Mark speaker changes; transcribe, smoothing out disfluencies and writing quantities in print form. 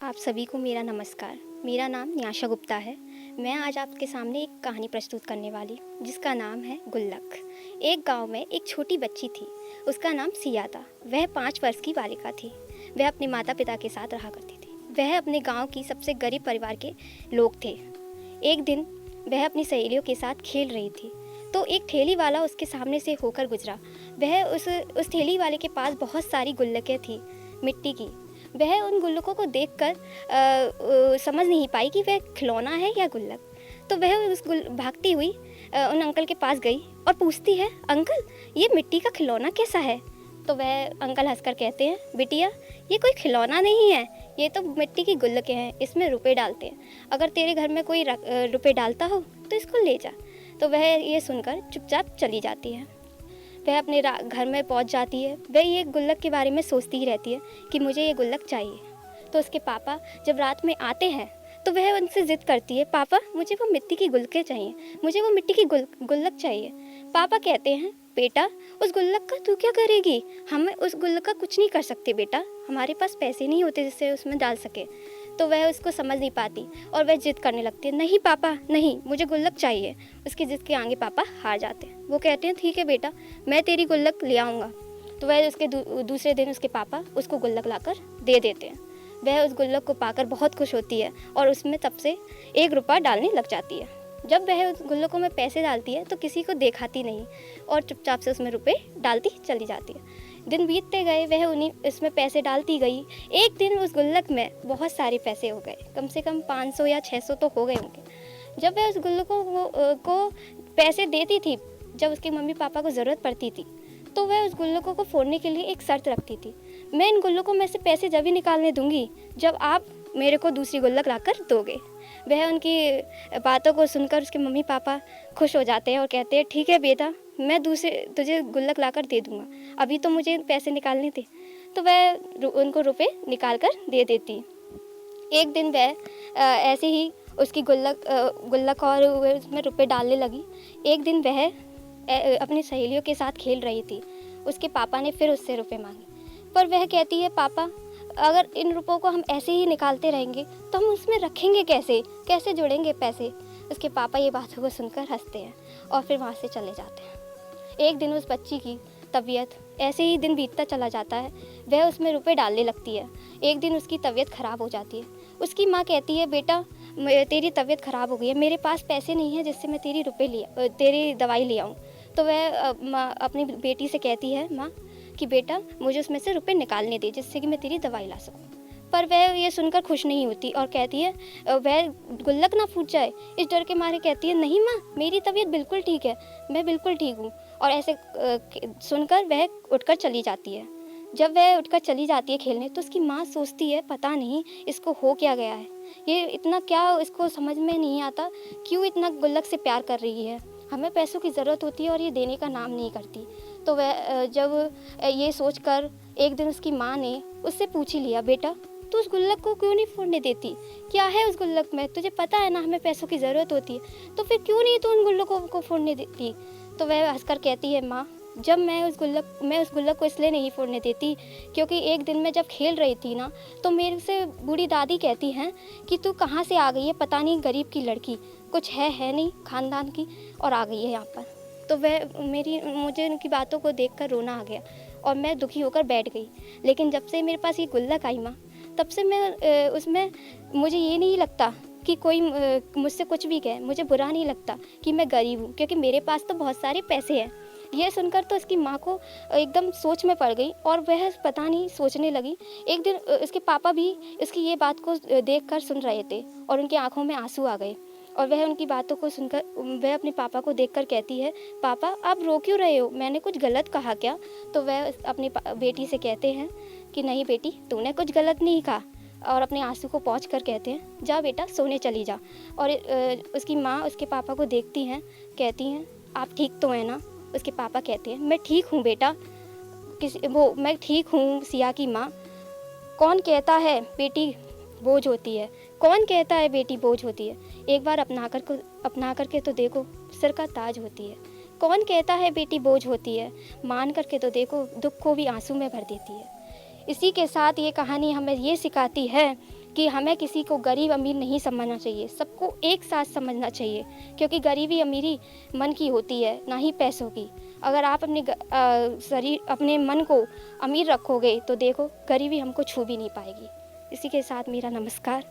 Speaker 1: आप सभी को मेरा नमस्कार। मेरा नाम न्याशा गुप्ता है। मैं आज आपके सामने एक कहानी प्रस्तुत करने वाली जिसका नाम है गुल्लक। एक गांव में एक छोटी बच्ची थी। उसका नाम सिया था। वह 5 वर्ष की बालिका थी। वह अपने माता पिता के साथ रहा करती थी। वह अपने गांव की सबसे गरीब परिवार के लोग थे। एक दिन वह अपनी सहेलियों के साथ खेल रही थी तो एक ठेली वाला उसके सामने से होकर गुजरा। वह उस ठेली वाले के पास बहुत सारी गुल्लकें थी मिट्टी की। वह उन गुल्लकों को देखकर समझ नहीं पाई कि वह खिलौना है या गुल्लक। तो वह भागती हुई उन अंकल के पास गई और पूछती है, अंकल ये मिट्टी का खिलौना कैसा है? तो वह अंकल हंसकर कहते हैं, बिटिया ये कोई खिलौना नहीं है, ये तो मिट्टी की गुल्लकें हैं, इसमें रुपए डालते हैं। अगर तेरे घर में कोई रुपए डालता हो तो इसको ले जा। तो वह ये सुनकर चुपचाप चली जाती है। वह अपने घर में पहुंच जाती है। वह ये गुल्लक के बारे में सोचती ही रहती है कि मुझे ये गुल्लक चाहिए। तो उसके पापा जब रात में आते हैं तो वह उनसे ज़िद करती है, पापा मुझे वो मिट्टी की गुल्लकें चाहिए, मुझे वो मिट्टी की गुल्लक चाहिए। पापा कहते हैं, बेटा उस गुल्लक का तू क्या करेगी? हम उस गुल्लक का कुछ नहीं कर सकते बेटा, हमारे पास पैसे नहीं होते जिससे उसमें डाल सके। तो वह उसको समझ नहीं पाती और वह जिद करने लगती है, नहीं पापा नहीं, मुझे गुल्लक चाहिए। उसकी जिद के आगे पापा हार जाते हैं। वो कहते हैं, ठीक है बेटा मैं तेरी गुल्लक ले आऊँगा। तो वह उसके दूसरे दिन उसके पापा उसको गुल्लक लाकर दे देते हैं। वह उस गुल्लक को पाकर बहुत खुश होती है और उसमें तब से 1 रुपया डालने लग जाती है। जब वह उस गुल्लकों में पैसे डालती है तो किसी को दिखाती नहीं और चुपचाप से उसमें रुपए डालती चली जाती है। दिन बीतते गए, वह उन्हीं इसमें पैसे डालती गई। एक दिन उस गुल्लक में बहुत सारे पैसे हो गए, कम से कम 500 या 600 तो हो गए होंगे। जब वह उस गुल्लकों को पैसे देती थी, जब उसके मम्मी पापा को ज़रूरत पड़ती थी, तो वह उस गुल्लकों को फोड़ने के लिए एक शर्त रखती थी, मैं इन गुल्लकों में से पैसे जब ही निकालने दूंगी जब आप मेरे को दूसरी गुल्लक लाकर दोगे। वह उनकी बातों को सुनकर उसके मम्मी पापा खुश हो जाते हैं और कहते हैं, ठीक है बेटा मैं तुझे गुल्लक लाकर दे दूंगा, अभी तो मुझे पैसे निकालने थे। तो वह उनको रुपए निकाल कर दे देती। एक दिन वह ऐसे ही उसकी गुल्लक और उसमें रुपए डालने लगी। एक दिन वह अपनी सहेलियों के साथ खेल रही थी। उसके पापा ने फिर उससे रुपए मांगे, पर वह कहती है, पापा अगर इन रुपयों को हम ऐसे ही निकालते रहेंगे तो हम उसमें रखेंगे कैसे जुड़ेंगे पैसे? उसके पापा ये बातों को सुनकर हंसते हैं और फिर वहाँ से चले जाते हैं। एक दिन उस बच्ची की तबीयत, ऐसे ही दिन बीतता चला जाता है, वह उसमें रुपए डालने लगती है। एक दिन उसकी तबीयत ख़राब हो जाती है। उसकी माँ कहती है, बेटा तेरी तबीयत ख़राब हो गई है, मेरे पास पैसे नहीं है जिससे मैं तेरी दवाई ले आऊँ। तो वह माँ अपनी बेटी से कहती है, माँ कि बेटा मुझे उसमें से रुपए निकालने दे जिससे कि मैं तेरी दवाई ला सकूँ। पर वह ये सुनकर खुश नहीं होती और कहती है वह गुल्लक ना फूट जाए, इस डर के मारे कहती है, नहीं माँ मेरी तबीयत बिल्कुल ठीक है, मैं बिल्कुल ठीक हूँ। और ऐसे सुनकर वह उठकर चली जाती है। जब वह उठकर चली जाती है खेलने तो उसकी माँ सोचती है, पता नहीं इसको हो क्या गया है, ये इतना क्या इसको समझ में नहीं आता, क्यों इतना गुल्लक से प्यार कर रही है, हमें पैसों की ज़रूरत होती है और ये देने का नाम नहीं करती। तो वह जब ये सोचकर एक दिन उसकी माँ ने उससे पूछ ही लिया, बेटा तू उस गुल्लक को क्यों नहीं फोड़ने देती, क्या है उस गुल्लक में, तुझे पता है ना हमें पैसों की ज़रूरत होती है, तो फिर क्यों नहीं तू उन गुल्लकों को फोड़ने देती? तो वह हंसकर कहती है, माँ जब मैं उस गुल्लक को इसलिए नहीं फोड़ने देती क्योंकि एक दिन मैं जब खेल रही थी ना तो मेरे से बूढ़ी दादी कहती हैं कि तू कहाँ से आ गई है, पता नहीं गरीब की लड़की, कुछ है नहीं खानदान की और आ गई है यहाँ पर। तो मुझे उनकी बातों को देखकर रोना आ गया और मैं दुखी होकर बैठ गई। लेकिन जब से मेरे पास ये गुल्लक आई माँ, तब से मैं उसमें मुझे ये नहीं लगता कि कोई मुझसे कुछ भी कहे, मुझे बुरा नहीं लगता कि मैं गरीब हूँ क्योंकि मेरे पास तो बहुत सारे पैसे हैं। ये सुनकर तो उसकी माँ को एकदम सोच में पड़ गई और वह पता नहीं सोचने लगी। एक दिन उसके पापा भी इसकी ये बात को देखकर सुन रहे थे और उनकी आंखों में आंसू आ गए और वह उनकी बातों को सुनकर वह अपने पापा को देखकर कहती है, पापा आप रो क्यों रहे हो, मैंने कुछ गलत कहा क्या? तो वह अपनी बेटी से कहते हैं कि नहीं बेटी तूने कुछ गलत नहीं कहा, और अपने आंसू को पोंछ कर कहते हैं, जा बेटा सोने चली जा। और उसकी माँ उसके पापा को देखती हैं, कहती हैं, आप ठीक तो हैं ना? उसके पापा कहते हैं, मैं ठीक हूँ बेटा, मैं ठीक हूँ सिया की माँ। कौन कहता है बेटी बोझ होती है, कौन कहता है बेटी बोझ होती है, एक बार अपना करके तो देखो सर का ताज होती है। कौन कहता है बेटी बोझ होती है, मान करके तो देखो दुख को भी आंसू में भर देती है। इसी के साथ ये कहानी हमें ये सिखाती है कि हमें किसी को गरीब अमीर नहीं समझना चाहिए, सबको एक साथ समझना चाहिए, क्योंकि गरीबी अमीरी मन की होती है, ना ही पैसों की। अगर आप अपने मन को अमीर रखोगे तो देखो गरीबी हमको छू भी नहीं पाएगी। इसी के साथ मेरा नमस्कार।